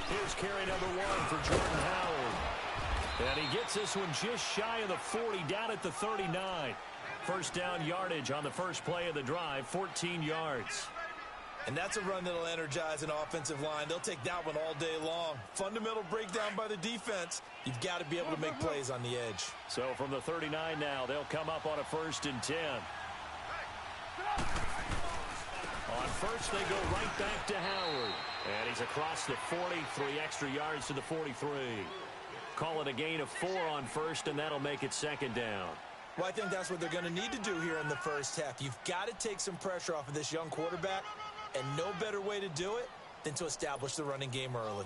Here's carry number 1 for Jordan Howard. And he gets this one just shy of the 40, down at the 39. First down yardage on the first play of the drive, 14 yards. And that's a run that'll energize an offensive line. They'll take that one all day long. Fundamental breakdown by the defense. You've got to be able to make plays on the edge. So from the 39 now, they'll come up on a 1st and 10. On first, they go right back to Howard. And he's across the 40, 3 extra yards to the 43. Call it a gain of 4 on first, and that'll make it 2nd down. Well, I think that's what they're going to need to do here in the first half. You've got to take some pressure off of this young quarterback, and no better way to do it than to establish the running game early.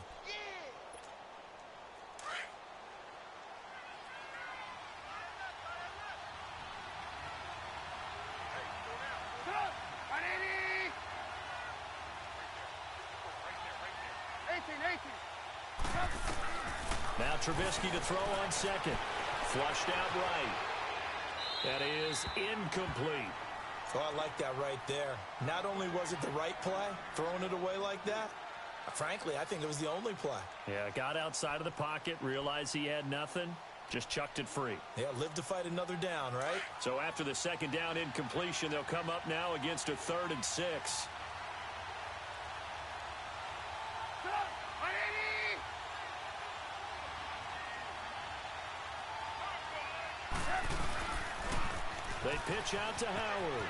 Now Trubisky to throw on second. Flushed out right. That is incomplete. Oh, I like that right there. Not only was it the right play, throwing it away like that, frankly, I think it was the only play. Yeah, got outside of the pocket, realized he had nothing, just chucked it free. Yeah, live to fight another down, right? So after the 2nd down incompletion, they'll come up now against a 3rd and 6. They pitch out to Howard.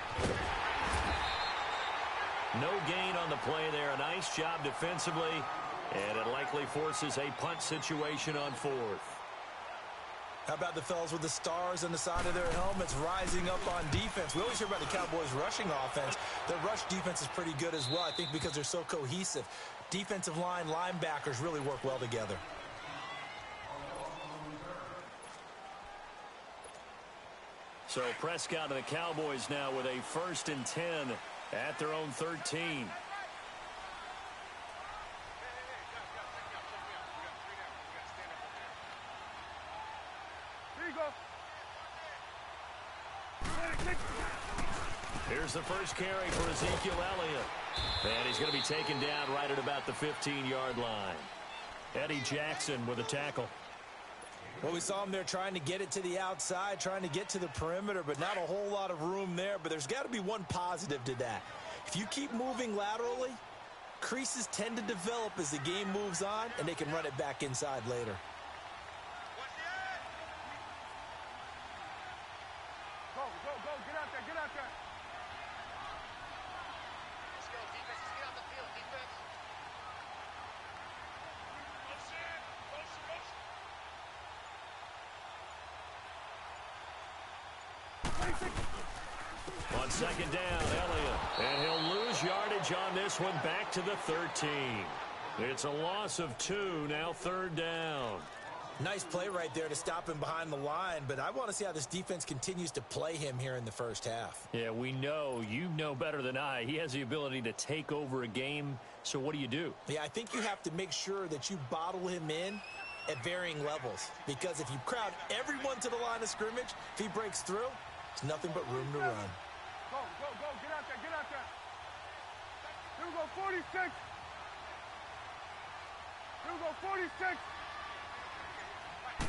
No gain on the play there. A nice job defensively, and it likely forces a punt situation on 4th. How about the fellas with the stars on the side of their helmets rising up on defense? We always hear about the Cowboys' rushing offense. Their rush defense is pretty good as well, I think, because they're so cohesive. Defensive line, linebackers really work well together. So Prescott and the Cowboys now with a 1st and 10 at their own 13. Here you go. Here's the first carry for Ezekiel Elliott. And he's going to be taken down right at about the 15-yard line. Eddie Jackson with a tackle. Well, we saw him there trying to get it to the outside, trying to get to the perimeter, but not a whole lot of room there. But there's got to be one positive to that. If you keep moving laterally, creases tend to develop as the game moves on, and they can run it back inside later. Go, go, go. Get out there, get out there. Let's go, defense. Let's get out the field, defense. Motion, motion, motion. On 2nd down, Elliott. And he'll lose yardage on this one back to the 13. It's a loss of 2, now 3rd down. Nice play right there to stop him behind the line, but I want to see how this defense continues to play him here in the first half. Yeah, we know. You know better than I. He has the ability to take over a game, so what do? Yeah, I think you have to make sure that you bottle him in at varying levels, because if you crowd everyone to the line of scrimmage, if he breaks through, it's nothing but room to run. Go, go, go. Get out there, get out there. Here we go, 46. Here we go, 46.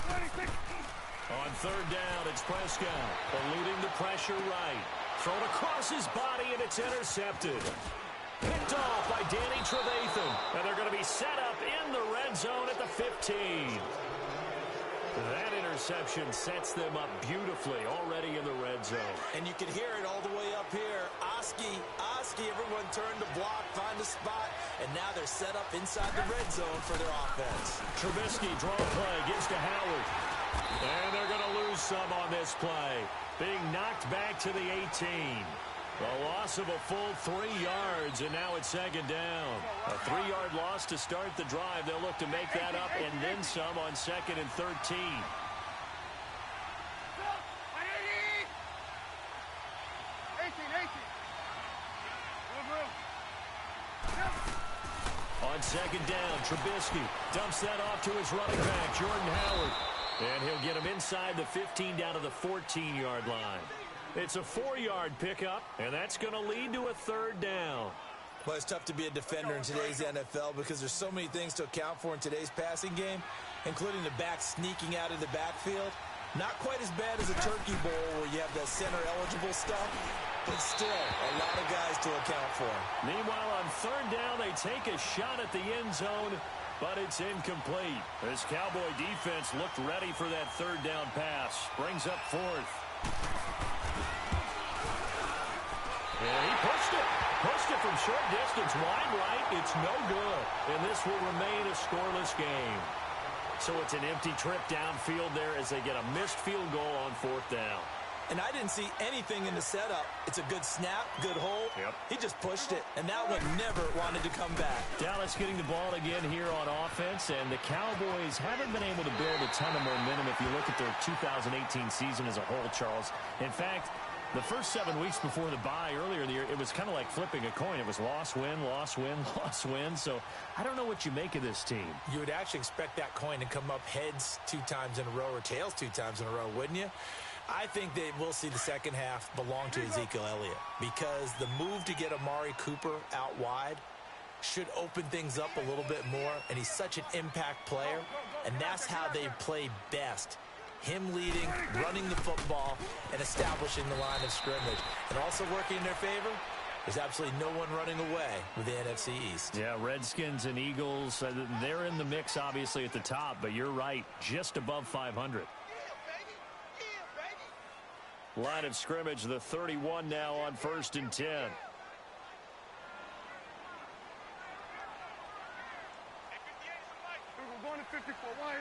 26. On 3rd down, it's Prescott. Eluding the pressure right. Thrown across his body, and it's intercepted. Picked off by Danny Trevathan. And they're going to be set up in the red zone at the 15. That interception sets them up beautifully already in the red zone. And you can hear it all the way up here. Oski, everyone turned to block, find a spot, and now they're set up inside the red zone for their offense. Trubisky, draw play, gives to Howard. And they're going to lose some on this play. Being knocked back to the 18. A loss of a full 3 yards, and now it's 2nd down. A 3-yard loss to start the drive. They'll look to make that up and then some on 2nd and 13. On 2nd down, Trubisky dumps that off to his running back, Jordan Howard. And he'll get him inside the 15 down to the 14-yard line. It's a 4-yard pickup, and that's going to lead to a third down. Well, it's tough to be a defender in today's NFL because there's so many things to account for in today's passing game, including the back sneaking out of the backfield. Not quite as bad as a turkey bowl where you have that center-eligible stuff, but still a lot of guys to account for. Meanwhile, on third down, they take a shot at the end zone, but it's incomplete. This Cowboy defense looked ready for that third down pass. Brings up fourth. And he pushed it. Pushed it from short distance, wide right. It's no good. And this will remain a scoreless game. So it's an empty trip downfield there as they get a missed field goal on fourth down. And I didn't see anything in the setup. It's a good snap, good hold. Yep. He just pushed it, and that one never wanted to come back. Dallas getting the ball again here on offense, and the Cowboys haven't been able to build a ton of momentum if you look at their 2018 season as a whole, Charles. In fact, the first 7 weeks before the bye earlier in the year, it was kind of like flipping a coin. It was loss, win, loss, win, loss, win. So I don't know what you make of this team. You would actually expect that coin to come up heads 2 times in a row or tails 2 times in a row, wouldn't you? I think they will see the second half belong to Ezekiel Elliott because the move to get Amari Cooper out wide should open things up a little bit more, and he's such an impact player, and that's how they play best. Him leading, running the football, and establishing the line of scrimmage. And also working in their favor, there's absolutely no one running away with the NFC East. Yeah, Redskins and Eagles, they're in the mix, obviously, at the top. But you're right, just above 500. Line of scrimmage, the 31 now on 1st and 10. We're going to 54. Why?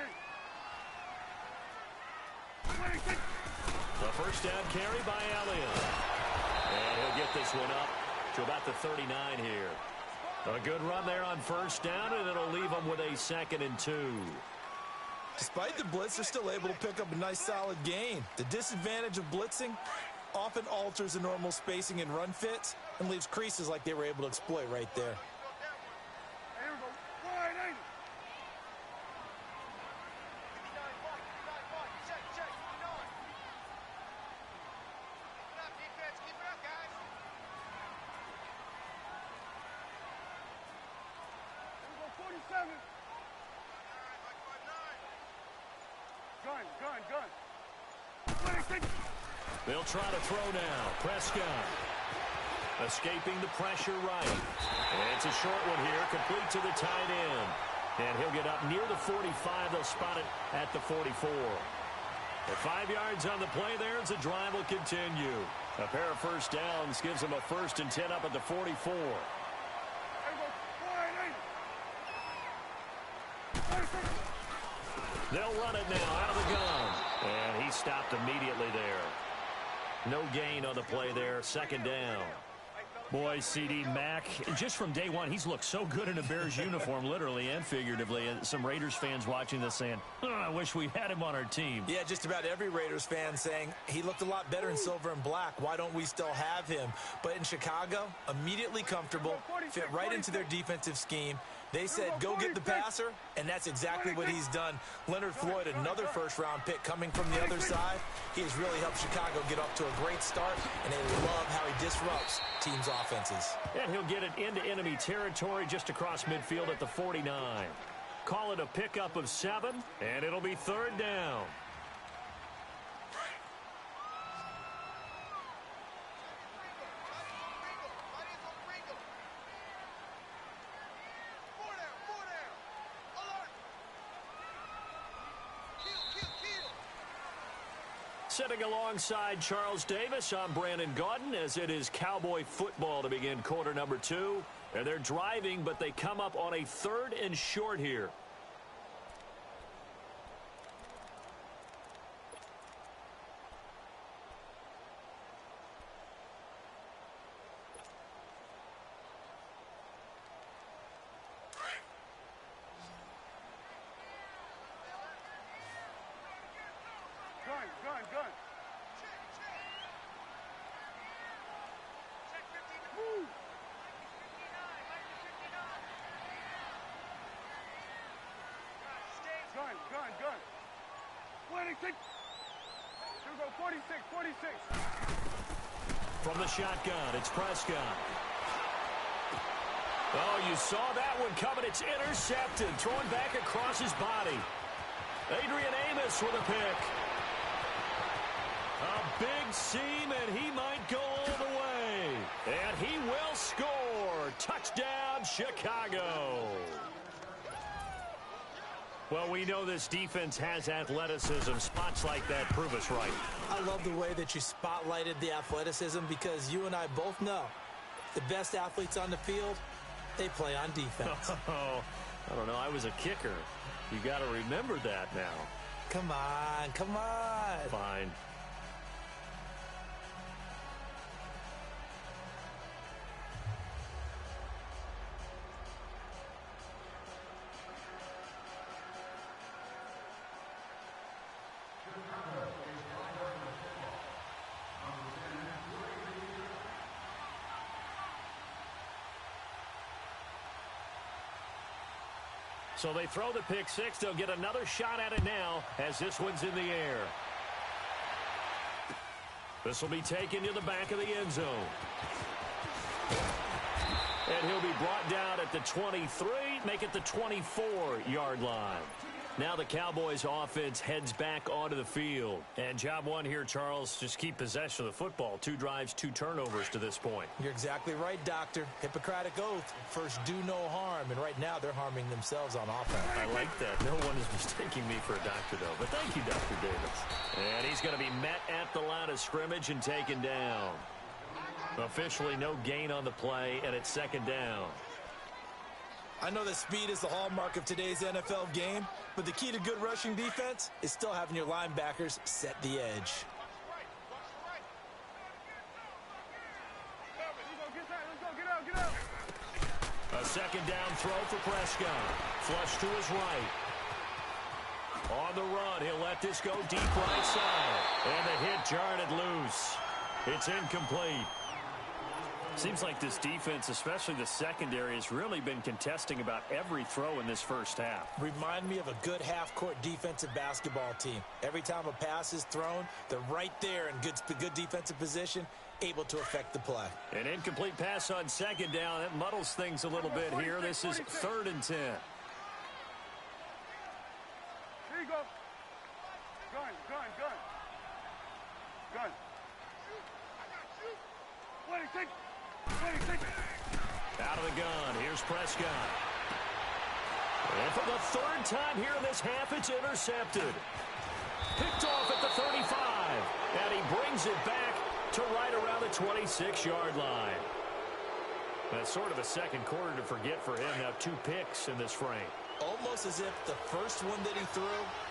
The first down carry by Elliott. And he'll get this one up to about the 39 here. A good run there on first down, and it'll leave them with a 2nd and 2. Despite the blitz, they're still able to pick up a nice solid gain. The disadvantage of blitzing often alters the normal spacing and run fits and leaves creases like they were able to exploit right there. They'll try to throw now. Prescott escaping the pressure right. And it's a short one here, complete to the tight end. And he'll get up near the 45. They'll spot it at the 44. The 5 yards on the play there as the drive will continue. A pair of first downs gives them a 1st and 10 up at the 44. They'll run it now out of the gun. And he stopped immediately there. No gain on the play there. 2nd down. Boy, C.D. Mack, just from day one, he's looked so good in a Bears uniform, literally and figuratively. And some Raiders fans watching this saying, I wish we had him on our team. Yeah, just about every Raiders fan saying he looked a lot better in silver and black. Why don't we still have him? But in Chicago, immediately comfortable, fit right into their defensive scheme. They said, go get the passer, and that's exactly what he's done. Leonard Floyd, another first-round pick coming from the other side. He has really helped Chicago get off to a great start, and they love how he disrupts teams' offenses. And he'll get it into enemy territory just across midfield at the 49. Call it a pickup of 7, and it'll be 3rd down. Sitting alongside Charles Davis, I'm Brandon Gaudin, as it is Cowboy football to begin quarter number 2. And they're driving, but they come up on a 3rd and short here. Gun. Move. Gun. 26. we go. 46, 46. From the shotgun, it's Prescott. Oh, you saw that one coming. It's intercepted. Throwing back across his body. Adrian Amos with a pick. A big seam, and he might go all the way. And he will score. Touchdown, Chicago. Well, we know this defense has athleticism. Spots like that prove us right. I love the way that you spotlighted the athleticism because you and I both know the best athletes on the field, they play on defense. Oh, I don't know. I was a kicker. You got to remember that now. Come on, come on. Fine. So they throw the pick six. They'll get another shot at it now as this one's in the air. This will be taken to the back of the end zone. And he'll be brought down at the 23, make it the 24-yard line. Now the Cowboys offense heads back onto the field. And job one here, Charles, just keep possession of the football. 2 drives, 2 turnovers to this point. You're exactly right, Doctor. Hippocratic oath. First, do no harm. And right now, they're harming themselves on offense. I like that. No one is mistaking me for a doctor, though. But thank you, Dr. Davis. And he's going to be met at the line of scrimmage and taken down. Officially no gain on the play, and it's second down. I know that speed is the hallmark of today's NFL game, but the key to good rushing defense is still having your linebackers set the edge. A second down throw for Prescott. Flush to his right. On the run, he'll let this go deep right side. And the hit jarred it loose. It's incomplete. Seems like this defense, especially the secondary, has really been contesting about every throw in this first half. Remind me of a good half-court defensive basketball team. Every time a pass is thrown, they're right there in good defensive position, able to affect the play. An incomplete pass on second down. That muddles things a little bit here. This is 3rd and 10. Here you go. Gun. Take. Out of the gun. Here's Prescott. And for the 3rd time here in this half, it's intercepted. Picked off at the 35. And he brings it back to right around the 26-yard line. That's sort of a second quarter to forget for him. Now 2 picks in this frame. Almost as if the first one that he threw,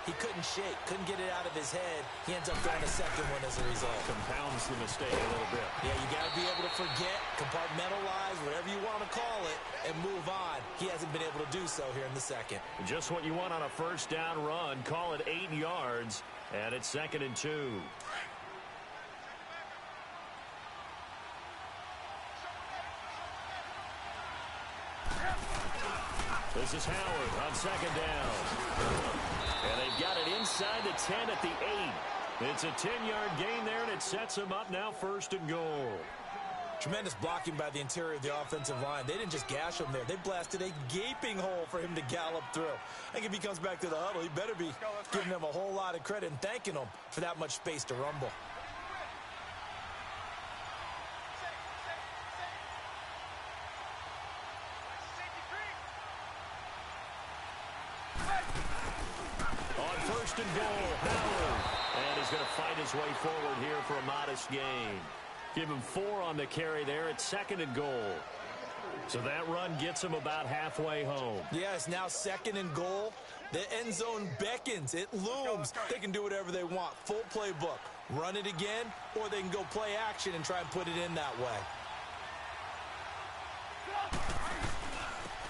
he couldn't shake, couldn't get it out of his head. He ends up throwing a second one as a result. Compounds the mistake a little bit. Yeah, you got to be able to forget, compartmentalize, whatever you want to call it, and move on. He hasn't been able to do so here in the second. Just what you want on a first down run. Call it 8 yards, and it's 2nd and 2. This is Howard on second down. And they've got it inside the 10 at the 8. It's a 10-yard gain there, and it sets them up now 1st and goal. Tremendous blocking by the interior of the offensive line. They didn't just gash him there. They blasted a gaping hole for him to gallop through. I think if he comes back to the huddle, he better be giving them a whole lot of credit and thanking them for that much space to rumble. On 1st and goal, Howard. And he's going to fight his way forward here for a modest gain. Give him 4 on the carry there. It's 2nd and goal. So that run gets him about halfway home. Yeah, it's now 2nd and goal. The end zone beckons. It looms. They can do whatever they want. Full playbook. Run it again, or they can go play action and try and put it in that way.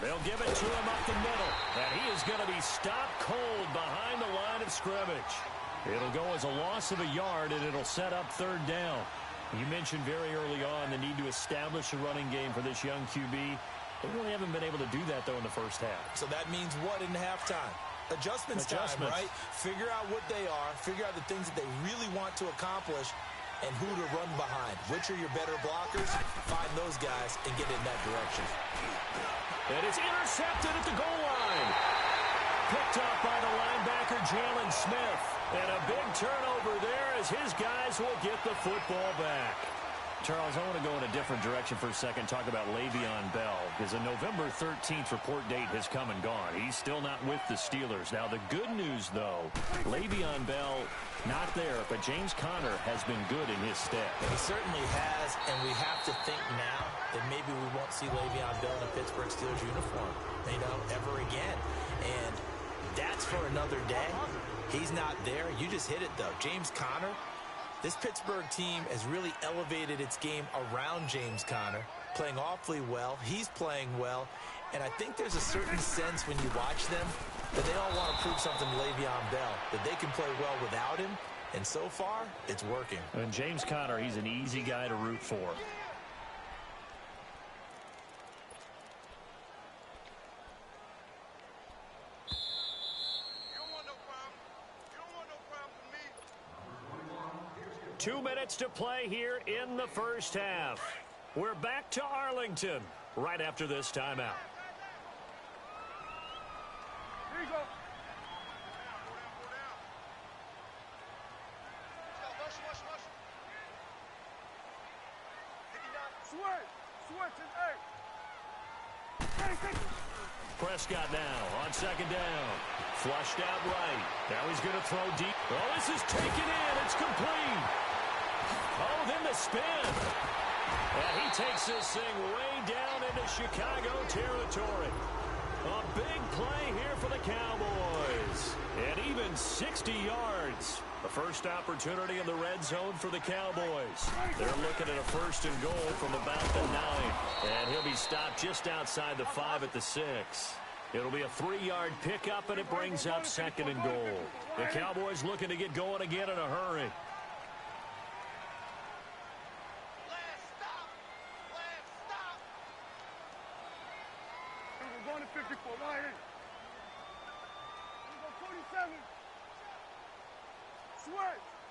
They'll give it to him up the middle. And he is going to be stopped cold behind the line of scrimmage. It'll go as a loss of a yard, and it'll set up 3rd down. You mentioned very early on the need to establish a running game for this young QB. They really haven't been able to do that, though, in the first half. So that means what in halftime? Adjustments time, right? Figure out what they are, figure out the things that they really want to accomplish, and who to run behind. Which are your better blockers? Find those guys and get in that direction. And it's intercepted at the goal line. Picked up by the linebacker, Jalen Smith. And a big turnover there as his guys will get the football back. Charles, I want to go in a different direction for a second, talk about Le'Veon Bell, because the November 13th report date has come and gone. He's still not with the Steelers. Now, the good news, though, Le'Veon Bell not there, but James Conner has been good in his stead. He certainly has, and we have to think now that maybe we won't see Le'Veon Bell in a Pittsburgh Steelers uniform, ever again. And that's for another day. He's not there. You just hit it, though. James Conner. This Pittsburgh team has really elevated its game around James Conner, playing awfully well. He's playing well. And I think there's a certain sense when you watch them that they all want to prove something to Le'Veon Bell, that they can play well without him. And so far, it's working. And James Conner, he's an easy guy to root for. Two minutes to play here in the first half. We're back to Arlington right after this timeout. Here you go. Switch and Prescott now on second down. Flushed out right. Now he's going to throw deep. Oh, this is taken in. It's complete. Oh, then the spin. And he takes this thing way down into Chicago territory. A big play here for the Cowboys. And even 60 yards. The first opportunity in the red zone for the Cowboys. They're looking at a first and goal from about the 9. And he'll be stopped just outside the 5 at the 6. It'll be a 3-yard pickup, and it brings up second and goal. The Cowboys looking to get going again in a hurry. We're going to 54. Line in. We're going 47.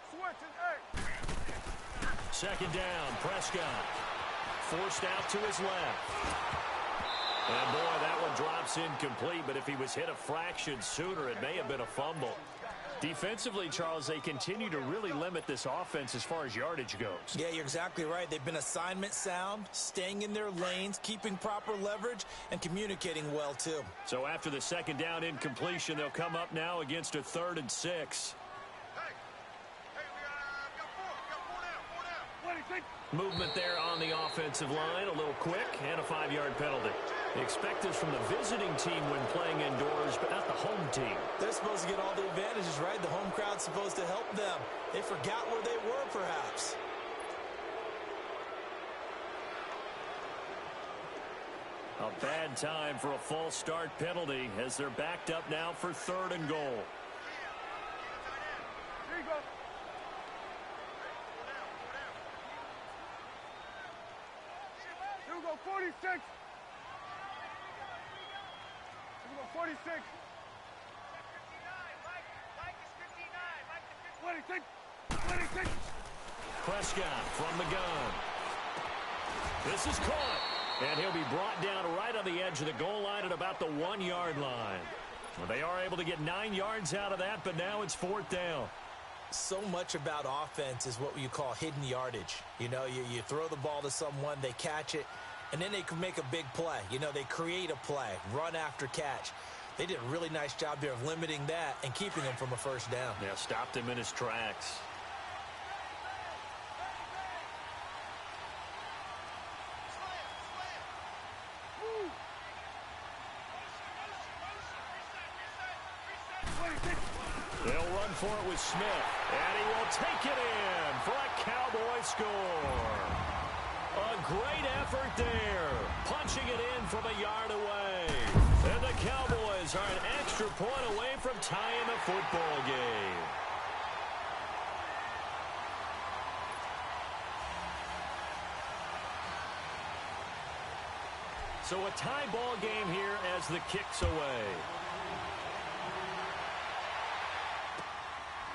Switch and 8. Second down, Prescott. Forced out to his left. And, boy, that one drops incomplete, but if he was hit a fraction sooner, it may have been a fumble. Defensively, Charles, they continue to really limit this offense as far as yardage goes. Yeah, you're exactly right. They've been assignment sound, staying in their lanes, keeping proper leverage, and communicating well, too. So after the second down incompletion, they'll come up now against a 3rd and 6. Movement there on the offensive line, a little quick, and a 5-yard penalty. They expect this from the visiting team when playing indoors, but not the home team. They're supposed to get all the advantages, right? The home crowd's supposed to help them. They forgot where they were, perhaps. A bad time for a false start penalty as they're backed up now for 3rd and goal. Here you go. Here we go, 46. Here we go, 46. 26. Prescott from the gun. This is caught. And he'll be brought down right on the edge of the goal line at about the 1-yard line. Well, they are able to get 9 yards out of that, but now it's 4th down. So much about offense is what you call hidden yardage. You throw the ball to someone, they catch it, and then they can make a big play. They create a play, run after catch. They did a really nice job there of limiting that and keeping him from a first down. Yeah, stopped him in his tracks. They'll run for it with Smith, and he will take it in for a Cowboy score. A great effort there, punching it in from a yard away. And the Cowboys are an extra point away from tying the football game. So a tie ball game here as the kick's away.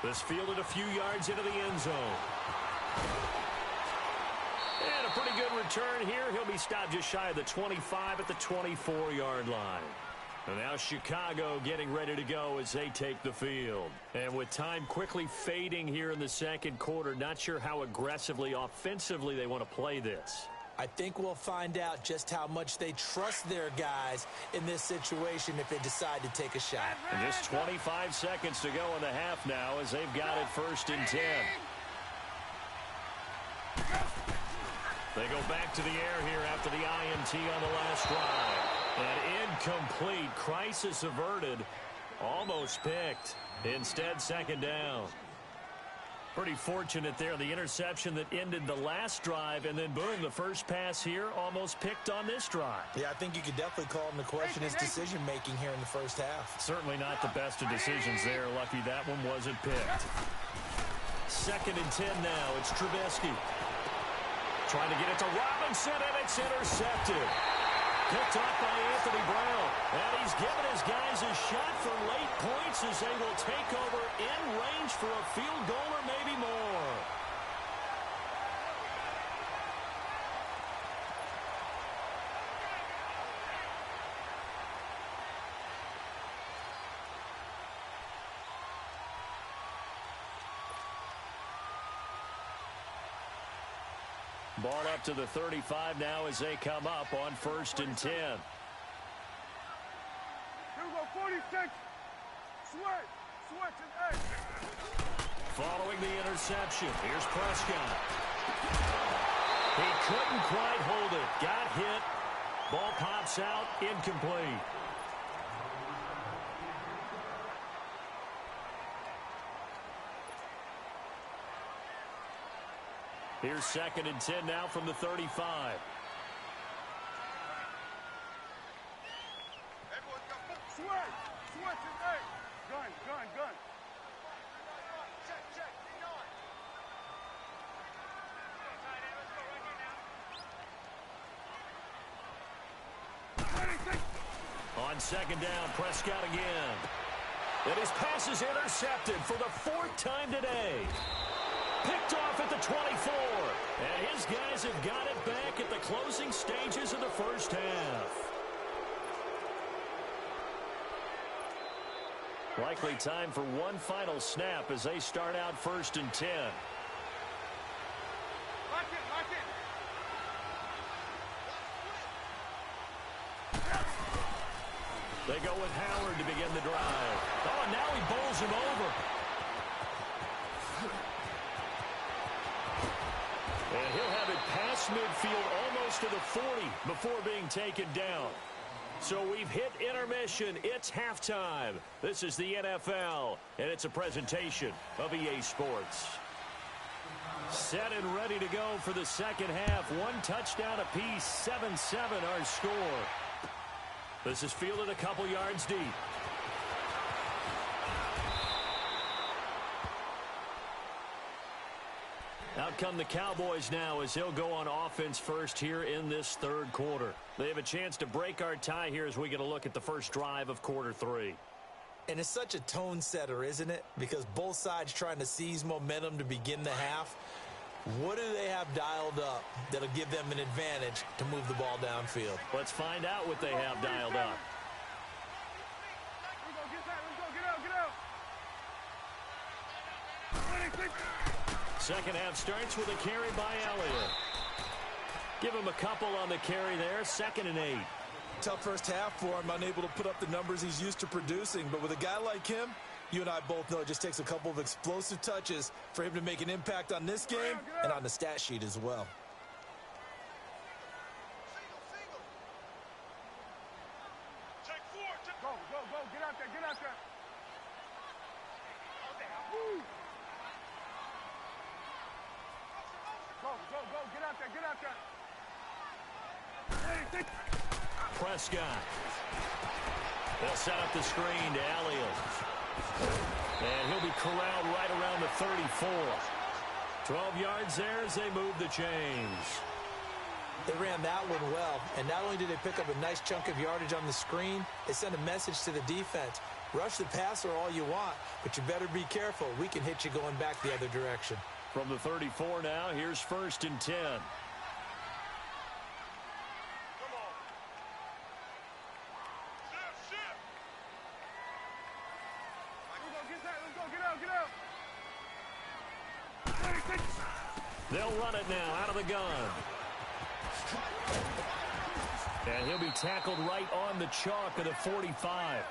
This fielded a few yards into the end zone. And a pretty good return here. He'll be stopped just shy of the 25 at the 24-yard line. And now Chicago getting ready to go as they take the field. And with time quickly fading here in the second quarter, not sure how aggressively, offensively they want to play this. I think we'll find out just how much they trust their guys in this situation if they decide to take a shot. And just 25 seconds to go in the half now as they've got it 1st and 10. They go back to the air here after the INT on the last drive. And incomplete. Crisis averted. Almost picked. Instead, 2nd down. Pretty fortunate there. The interception that ended the last drive, and then boom, the first pass here almost picked on this drive. Yeah, I think you could definitely call him to question his decision-making here in the first half. Certainly not the best of decisions there. Lucky that one wasn't picked. 2nd and 10 now. It's Trubisky. Trying to get it to Robinson, and it's intercepted. Picked off by Anthony Brown. And he's given his guys a shot for late points as they will take over in range for a field goal or maybe more. Ball up to the 35 now as they come up on 1st and 10. Here we go, 46. Switch, and egg. Following the interception, here's Prescott. He couldn't quite hold it. Got hit. Ball pops out, incomplete. Here's 2nd and 10 now from the 35. Switch, and egg. Gun. Check, On 2nd down, Prescott again. And his pass is intercepted for the 4th time today. Picked off at the 24. And his guys have got it back at the closing stages of the first half. Likely time for one final snap as they start out 1st and 10. Lock it. They go with Howard to begin the drive. Oh, and now he bowls him over. And he'll have it past midfield almost to the 40 before being taken down. So we've hit intermission. It's halftime. This is the NFL, and it's a presentation of EA Sports. Set and ready to go for the second half. One touchdown apiece, 7-7 our score. This is fielded a couple yards deep. Out come the Cowboys now as they'll go on offense first here in this 3rd quarter. They have a chance to break our tie here as we get a look at the first drive of quarter 3. And it's such a tone setter, isn't it? Because both sides trying to seize momentum to begin the half. What do they have dialed up that'll give them an advantage to move the ball downfield? Let's find out what they have dialed up. Get out. Second half starts with a carry by Elliott. Give him a couple on the carry there. 2nd and 8. Tough first half for him, unable to put up the numbers he's used to producing. But with a guy like him, you and I both know it just takes a couple of explosive touches for him to make an impact on this game and on the stat sheet as well. Check 4. Go. Get out there. Woo. Go. Get out there. Prescott. They'll set up the screen to Elliott. And he'll be corralled right around the 34. 12 yards there as they move the chains. They ran that one well, and not only did they pick up a nice chunk of yardage on the screen, they sent a message to the defense. Rush the passer all you want, but you better be careful. We can hit you going back the other direction. From the 34 now, here's 1st and 10. They'll run it now out of the gun. And he'll be tackled right on the chalk of the 45.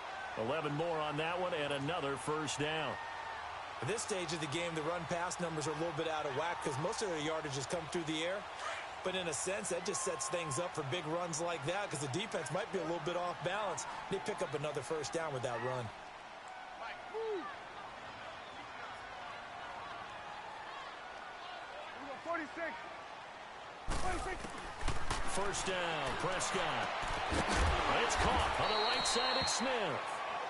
11 more on that one and another 1st down. At this stage of the game, the run-pass numbers are a little bit out of whack because most of their yardage has come through the air. But in a sense, that just sets things up for big runs like that because the defense might be a little bit off balance. They pick up another 1st down with that run. 46. 1st down, Prescott. It's caught on the right side at Smith.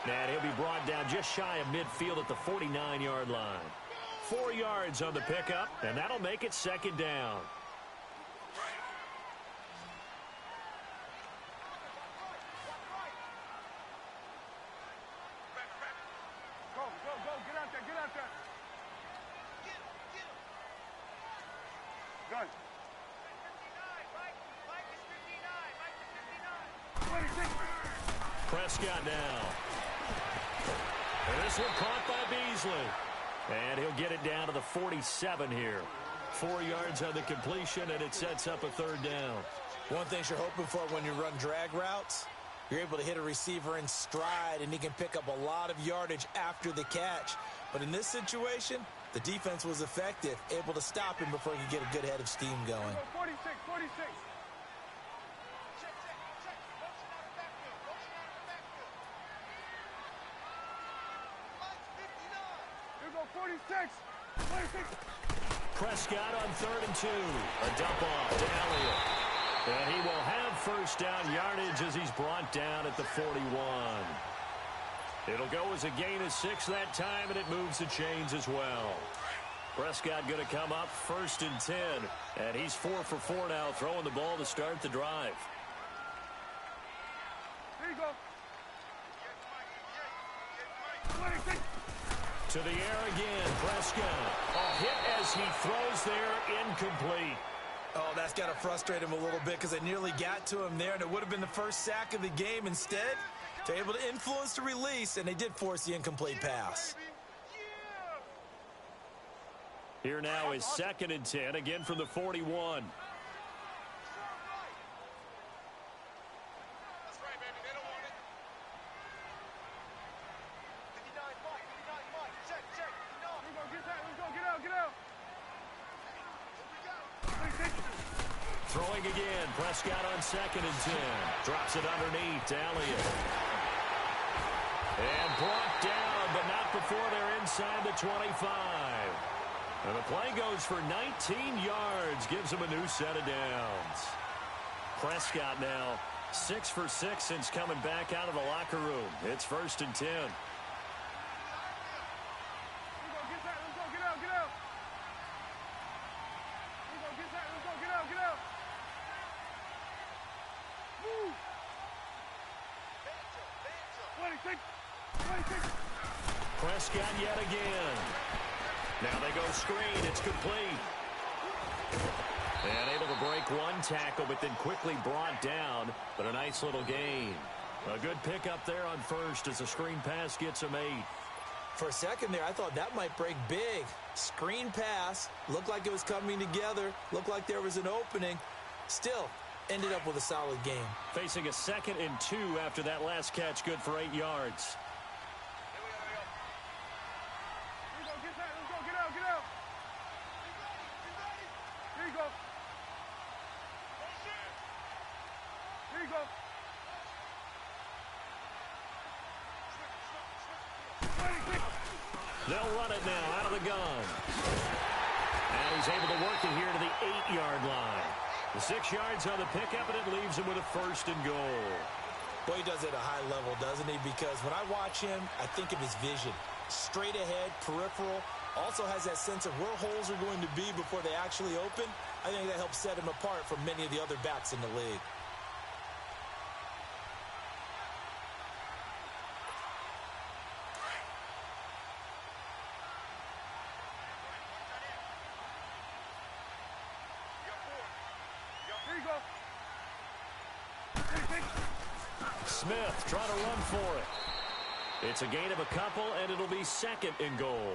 And he'll be brought down just shy of midfield at the 49-yard line. 4 yards on the pickup, and that'll make it 2nd down. Go, get out there. Gun. 26. Prescott now. And this one caught by Beasley. And he'll get it down to the 47 here. 4 yards on the completion, and it sets up a 3rd down. One thing you're hoping for when you run drag routes, you're able to hit a receiver in stride, and he can pick up a lot of yardage after the catch. But in this situation, the defense was effective, able to stop him before he could get a good head of steam going. 46. Here go 46. Prescott on 3rd and 2. A dump off to Elliott. And he will have 1st down yardage as he's brought down at the 41. It'll go as a gain of 6 that time, and it moves the chains as well. Prescott going to come up 1st and 10. And he's 4 for 4 now, throwing the ball to start the drive. Here you go. To the air again, Prescott. A hit as he throws there, incomplete. Oh, that's got to frustrate him a little bit because they nearly got to him there, and it would have been the 1st sack of the game. Instead, they're able to influence the release, and they did force the incomplete pass. Here now is 2nd and 10, again from the 41. Throwing again, Prescott on 2nd and 10. Drops it underneath to Elliott. And brought down, but not before they're inside the 25. And the play goes for 19 yards, gives them a new set of downs. Prescott now 6 for 6 since coming back out of the locker room. It's 1st and 10. Prescott yet again. Now they go screen. It's complete. And able to break one tackle, but then quickly brought down. But a nice little gain. A good pickup there on 1st as the screen pass gets him 8. For a second there, I thought that might break big. Screen pass. Looked like it was coming together. Looked like there was an opening. Still, ended up with a solid game. Facing a 2nd and 2 after that last catch, good for 8 yards. They'll run it now out of the gun. And he's able to work it here to the 8-yard line. The 6 yards on the pickup, and it leaves him with a 1st and goal. Boy, he does it at a high level, doesn't he? Because when I watch him, I think of his vision. Straight ahead, peripheral. Also has that sense of where holes are going to be before they actually open. I think that helps set him apart from many of the other backs in the league. Smith trying to run for it. It's a gain of a couple, and it'll be second and goal.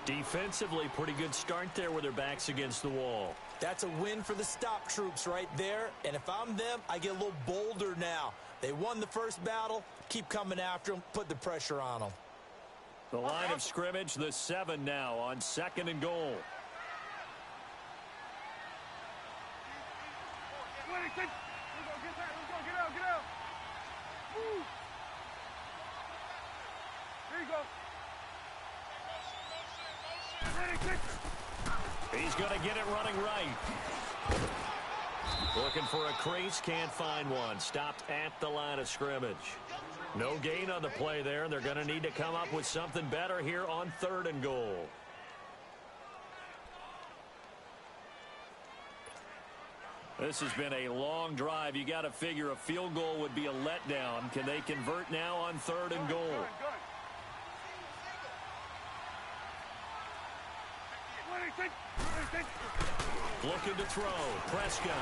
Defensively, pretty good start there with their backs against the wall. That's a win for the stop troops right there. And if I'm them, I get a little bolder now. They won the first battle. Keep coming after them. Put the pressure on them. The line of scrimmage, the 7 now on second and goal. Get out, get out. Woo. There you go. He's going to get it running right. Looking for a crease, can't find one. Stopped at the line of scrimmage. No gain on the play there. They're going to need to come up with something better here on third and goal. This has been a long drive. You got to figure a field goal would be a letdown. Can they convert now on third and goal? Looking to throw. Prescott.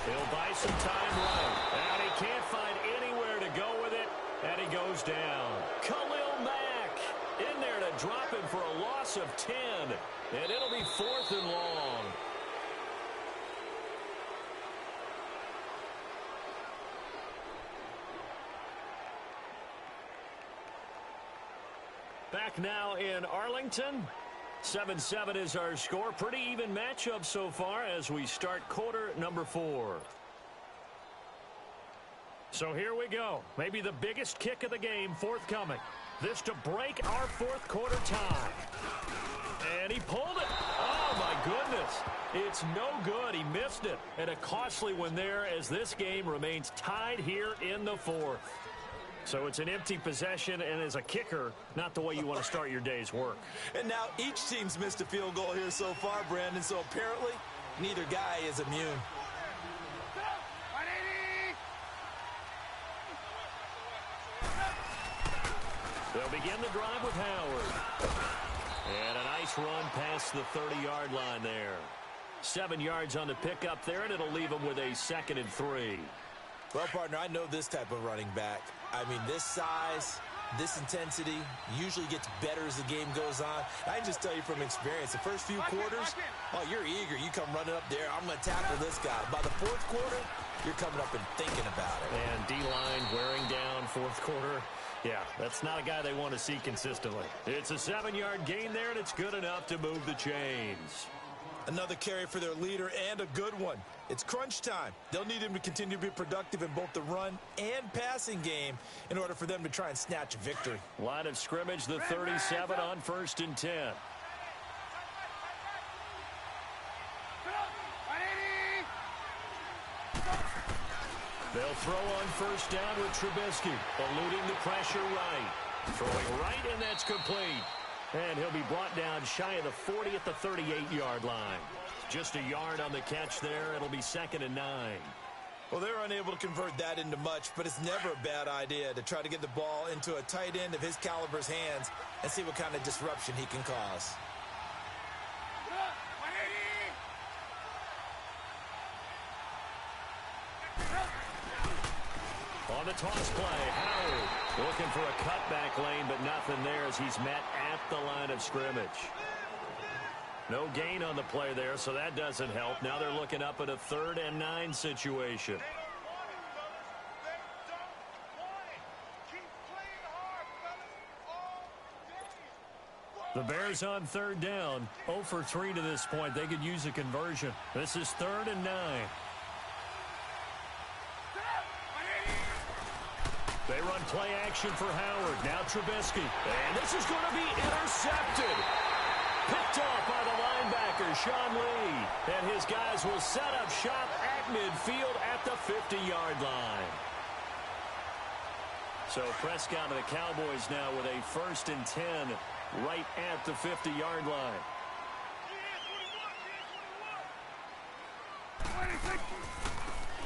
He'll buy some time right. And he can't find anywhere to go with it. And he goes down. Khalil Mack in there to drop him for a loss of 10. And it'll be 4th and long. Back now in Arlington. 7-7 is our score. Pretty even matchup so far as we start quarter number 4. So here we go. Maybe the biggest kick of the game forthcoming. This to break our fourth quarter tie. And he pulled it. Oh, my goodness. It's no good. He missed it. And a costly one there as this game remains tied here in the fourth. So it's an empty possession, and as a kicker, not the way you want to start your day's work. And now each team's missed a field goal here so far, Brandon, so apparently neither guy is immune. They'll begin the drive with Howard. And a nice run past the 30-yard line there. 7 yards on the pickup there, and it'll leave them with a 2nd and 3. Well, partner, I know this type of running back. I mean, this size, this intensity usually gets better as the game goes on. I can just tell you from experience, the first few quarters, oh, you're eager. You come running up there. I'm going to tackle this guy. By the fourth quarter, you're coming up and thinking about it. And D-line wearing down fourth quarter. Yeah, that's not a guy they want to see consistently. It's a 7-yard gain there, and it's good enough to move the chains. Another carry for their leader, and a good one. It's crunch time. They'll need him to continue to be productive in both the run and passing game in order for them to try and snatch a victory. Line of scrimmage, the 37 on 1st and 10. They'll throw on 1st down with Trubisky, eluding the pressure right. Throwing right, and that's complete. And he'll be brought down shy of the 40 at the 38-yard line. Just a yard on the catch there. It'll be 2nd and 9. Well, they're unable to convert that into much, but it's never a bad idea to try to get the ball into a tight end of his caliber's hands and see what kind of disruption he can cause. On the toss play, Howard looking for a cutback lane, but nothing there as he's met at the line of scrimmage. No gain on the play there, so that doesn't help. Now they're looking up at a 3rd and 9 situation. The Bears on 3rd down, 0 for 3 to this point. They could use a conversion. This is 3rd and 9. They run play action for Howard. Now Trubisky. And this is going to be intercepted. Picked off by the linebacker, Sean Lee. And his guys will set up shop at midfield at the 50-yard line. So Prescott and the Cowboys now with a 1st and 10 right at the 50-yard line.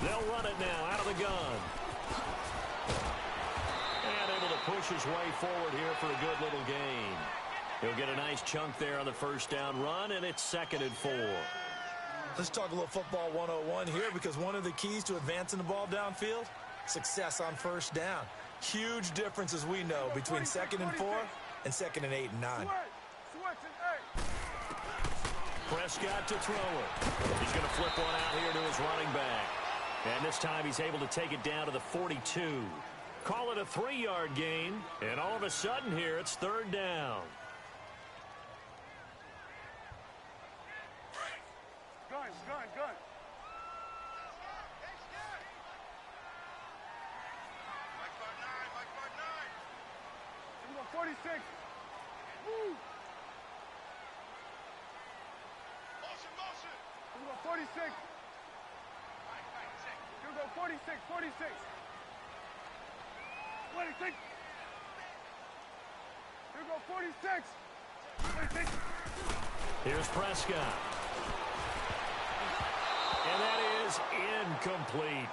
They'll run it now out of the gun. And able to push his way forward here for a good little gain. He'll get a nice chunk there on the 1st down run, and it's 2nd and 4. Let's talk a little football 101 here, because one of the keys to advancing the ball downfield, success on first down. Huge difference, as we know, between 2nd and 4 and 2nd and 8 and 9. Switch and 8. Prescott to throw it. He's going to flip one out here to his running back. And this time he's able to take it down to the 42. Call it a 3-yard gain. And all of a sudden here, it's 3rd down. Gun. Here we go, 46. Woo! Here we go, 46. Here we go, 46. 46. Here we go, 46. 46. Here's Prescott. And that is incomplete.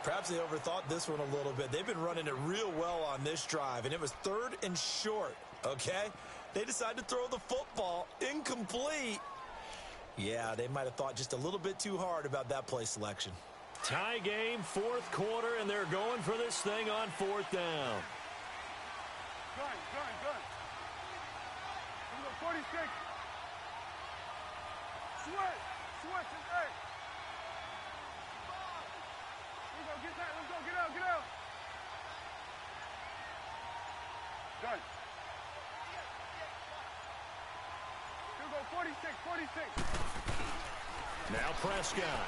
Perhaps they overthought this one a little bit. They've been running it real well on this drive, and it was 3rd and short, okay? They decided to throw the football incomplete. Yeah, they might have thought just a little bit too hard about that play selection. Tie game, 4th quarter, and they're going for this thing on 4th down. Gun. Here we go, 46. Switch and 8. Here we go, get that. Let's go, get out. Done. Here we go, 46. Now Prescott.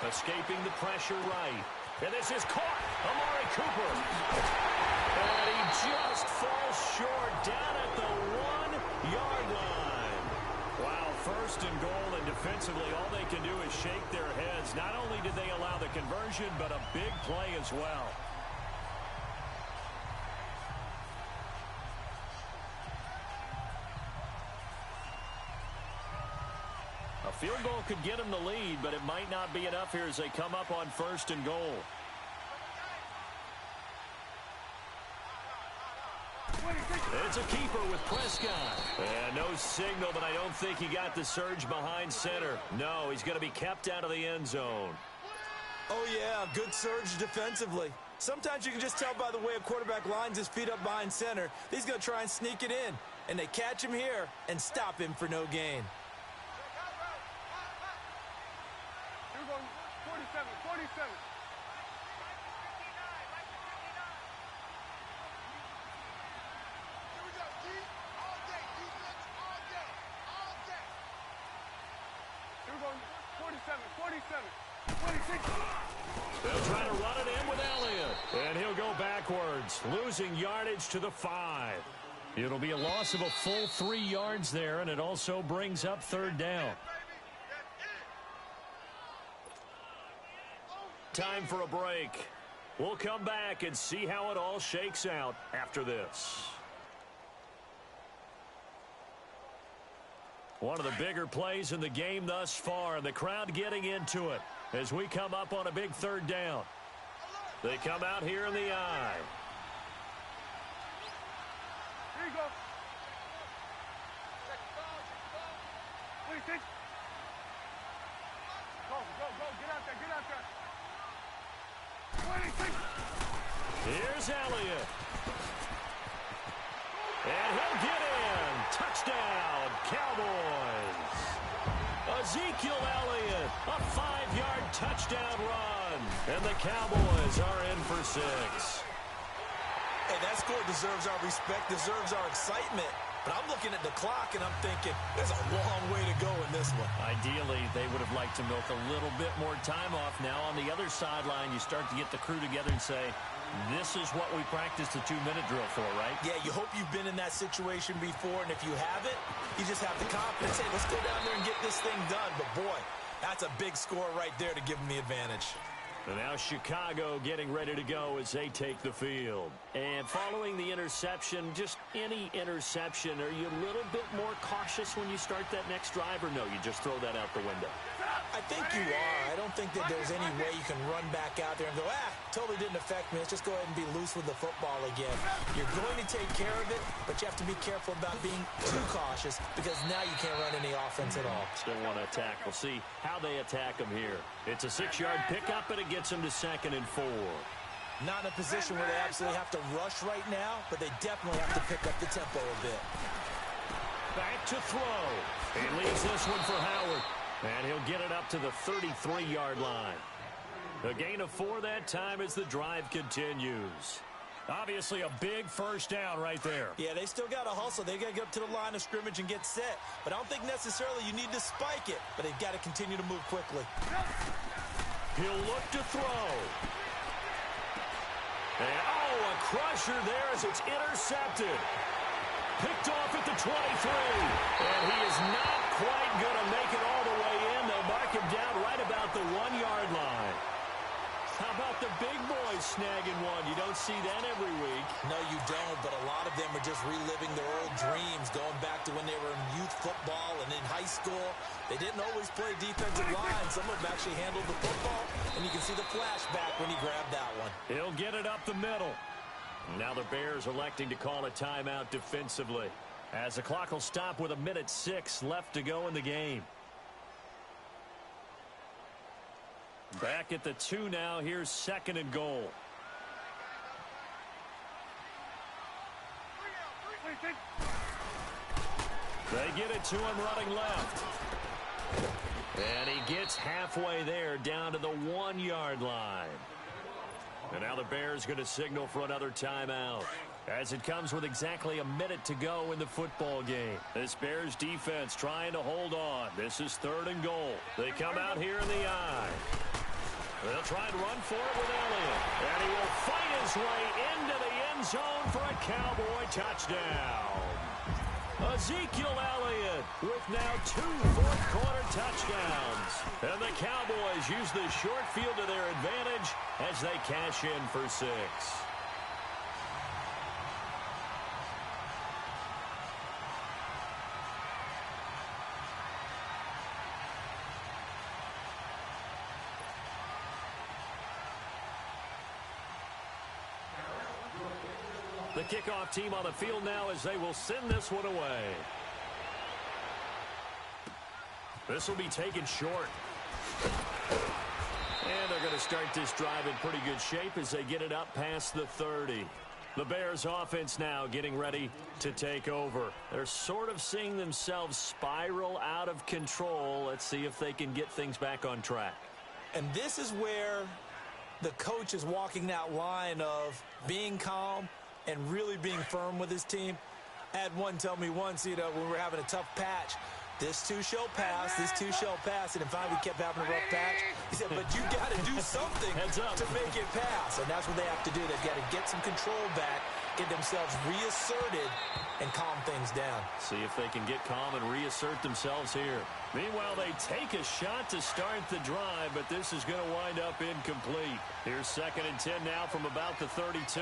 Escaping the pressure right. And this is caught. Amari Cooper. And he just falls short down at the 1-yard line. Wow, 1st and goal, and defensively all they can do is shake their heads. Not only did they allow the conversion, but a big play as well. A field goal could get them the lead, but it might not be enough here as they come up on 1st and goal. It's a keeper with Prescott. And no signal, but I don't think he got the surge behind center. No, he's going to be kept out of the end zone. Oh, yeah, good surge defensively. Sometimes you can just tell by the way a quarterback lines his feet up behind center. He's going to try and sneak it in. And they catch him here and stop him for no gain. Here we go, 47. Here we go, 47. 26. They'll try to run it in with Elliott. And he'll go backwards, losing yardage to the 5. It'll be a loss of a full 3 yards there, and it also brings up 3rd down. Time for a break. We'll come back and see how it all shakes out after this. One of the bigger plays in the game thus far, and the crowd getting into it as we come up on a big 3rd down. They come out here in the eye. Here you go. 26. Go. Get out there. 26. Here's Elliott. And he'll get in. Touchdown, Cowboys. Ezekiel Elliott, a 5-yard touchdown run. And the Cowboys are in for 6. Hey, that score deserves our respect, deserves our excitement. But I'm looking at the clock, and I'm thinking there's a long way to go in this one. Ideally, they would have liked to milk a little bit more time off. Now, on the other sideline, you start to get the crew together and say, this is what we practiced the 2-minute drill for, right? Yeah, you hope you've been in that situation before, and if you haven't, you just have the confidence, hey, let's go down there and get this thing done. But, boy, that's a big score right there to give them the advantage. And now Chicago getting ready to go as they take the field. And following the interception, just any interception, are you a little bit more cautious when you start that next drive, or no, you just throw that out the window? I think you are. I don't think that there's any way you can run back out there and go, totally didn't affect me. Let's just go ahead and be loose with the football again. You're going to take care of it, but you have to be careful about being too cautious because now you can't run any offense at all. Still want to attack. We'll see how they attack them here. It's a 6-yard pickup, and it gets them to 2nd and 4. Not in a position where they absolutely have to rush right now, but they definitely have to pick up the tempo a bit. Back to throw. He leaves this one for Howard. And he'll get it up to the 33-yard line. A gain of 4 that time as the drive continues. Obviously a big first down right there. Yeah, they still got to hustle. They got to get up to the line of scrimmage and get set. But I don't think necessarily you need to spike it. But they've got to continue to move quickly. He'll look to throw. And, a crusher there as it's intercepted. Picked off at the 23. And he is not quite going to make it all the way in. They'll mark him down right about the 1-yard line. How about the big boys snagging one? You don't see that every week. No, you don't, but a lot of them are just reliving their old dreams, going back to when they were in youth football and in high school. They didn't always play defensive line. Some of them actually handled the football, and you can see the flashback when he grabbed that one. He'll get it up the middle. Now the Bears electing to call a timeout defensively, as the clock will stop with 1:06 left to go in the game. Back at the 2 now. Here's 2nd and goal. They get it to him running left. And he gets halfway there down to the 1-yard line. And now the Bears going to signal for another timeout, as it comes with exactly 1 minute to go in the football game. This Bears defense trying to hold on. This is 3rd and goal. They come out here in the I. They'll try and run for it with Elliott. And he will fight his way into the end zone for a Cowboy touchdown. Ezekiel Elliott with now 2 fourth-quarter touchdowns. And the Cowboys use the short field to their advantage as they cash in for 6. The kickoff team on the field now as they will send this one away. This will be taken short. And they're going to start this drive in pretty good shape as they get it up past the 30. The Bears offense now getting ready to take over. They're sort of seeing themselves spiral out of control. Let's see if they can get things back on track. And this is where the coach is walking that line of being calm and really being firm with his team. I had one tell me once, when we were having a tough patch, this too shall pass, this too shall pass, and then finally we kept having a rough patch. He said, but you got to do something to make it pass, and that's what they have to do. They've got to get some control back, get themselves reasserted, and calm things down. See if they can get calm and reassert themselves here. Meanwhile, they take a shot to start the drive, but this is going to wind up incomplete. Here's 2nd and 10 now from about the 32.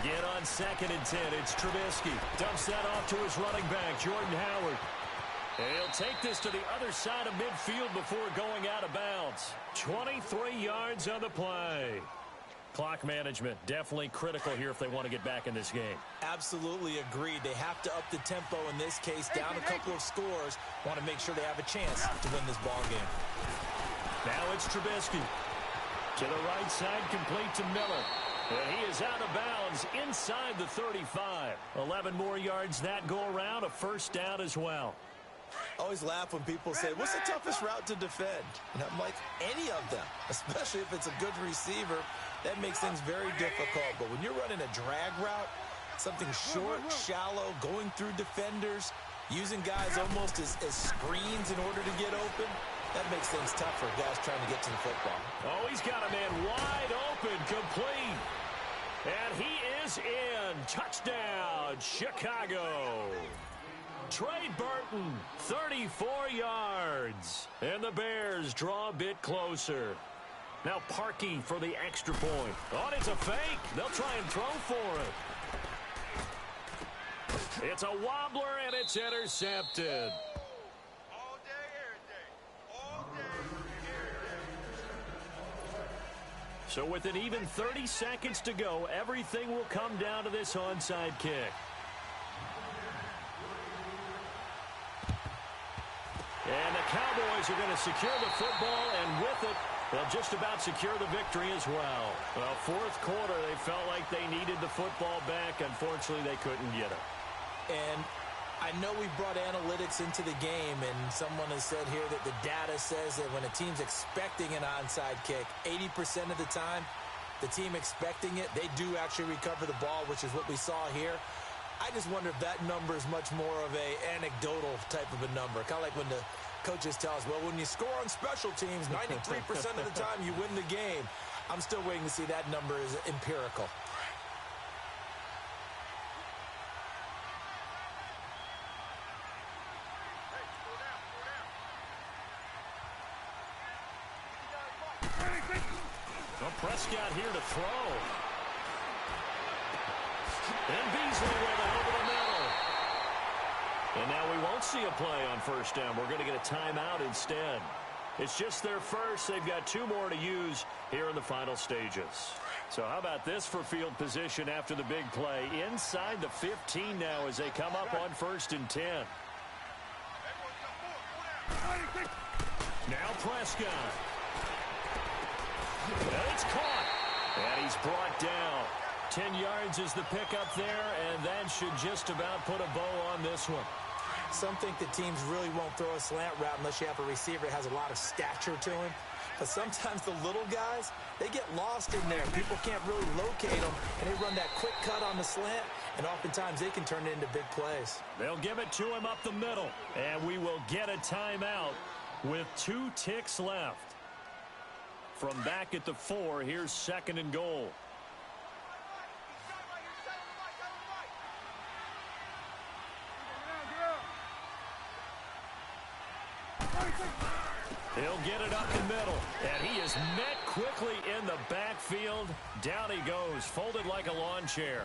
Again on 2nd and 10, it's Trubisky. Dumps that off to his running back, Jordan Howard. And he'll take this to the other side of midfield before going out of bounds. 23 yards on the play. Clock management definitely critical here if they want to get back in this game. Absolutely agreed. They have to up the tempo in this case, down a couple of scores. Want to make sure they have a chance to win this ball game. Now it's Trubisky. To the right side, complete to Miller. And he is out of bounds inside the 35. 11 more yards that go around, a first down as well. I always laugh when people say, what's the toughest route to defend? And I'm like, any of them, especially if it's a good receiver. That makes things very difficult. But when you're running a drag route, something short, shallow, going through defenders, using guys almost as screens in order to get open, that makes things tough for guys trying to get to the football. Oh, he's got a man wide open, complete. And he is in. Touchdown, Chicago. Trey Burton, 34 yards. And the Bears draw a bit closer. Now Parkey for the extra point. Oh, and it's a fake. They'll try and throw for it. It's a wobbler, and it's intercepted. All day, every day. All day, every day. So with an even 30 seconds to go, everything will come down to this onside kick. And the Cowboys are going to secure the football, and with it, they'll just about secure the victory as well. Well, fourth quarter, they felt like they needed the football back. Unfortunately, they couldn't get it. And I know we brought analytics into the game, and someone has said here that the data says that when a team's expecting an onside kick, 80% of the time, the team expecting it, they do actually recover the ball, which is what we saw here. I just wonder if that number is much more of a anecdotal type of a number. Kind of like when the coaches tell us, well, when you score on special teams, 93% of the time you win the game. I'm still waiting to see that number is empirical. Well, Prescott here to throw. And Beasley with it over the middle. And now we won't see a play on first down. We're going to get a timeout instead. It's just their first. They've got 2 more to use here in the final stages. So how about this for field position after the big play? Inside the 15 now as they come up on 1st and 10. Now Prescott. And it's caught. And he's brought down. 10 yards is the pickup there, and that should just about put a bow on this one. Some think that teams really won't throw a slant route unless you have a receiver that has a lot of stature to him. But sometimes the little guys, they get lost in there. People can't really locate them, and they run that quick cut on the slant, and oftentimes they can turn it into big plays. They'll give it to him up the middle, and we will get a timeout with 2 ticks left. From back at the 4, here's 2nd and goal. He'll get it up the middle, and he is met quickly in the backfield. Down he goes, folded like a lawn chair.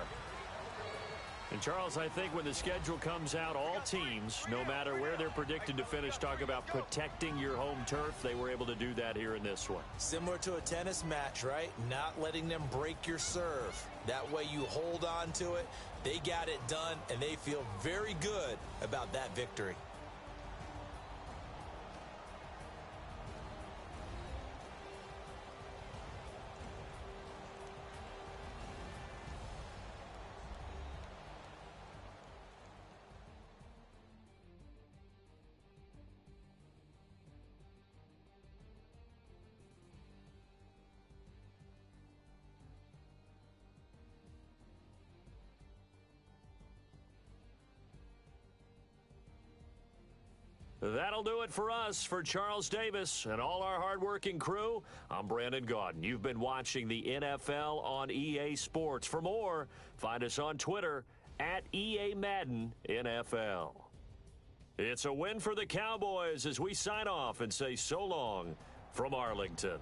And, Charles, I think when the schedule comes out, all teams, no matter where they're predicted to finish, talk about protecting your home turf. They were able to do that here in this one. Similar to a tennis match, right? Not letting them break your serve. That way you hold on to it. They got it done, and they feel very good about that victory. That'll do it for us. For Charles Davis and all our hardworking crew, I'm Brandon Gaudin. You've been watching the NFL on EA Sports. For more, find us on Twitter at EA Madden NFL. It's a win for the Cowboys as we sign off and say so long from Arlington.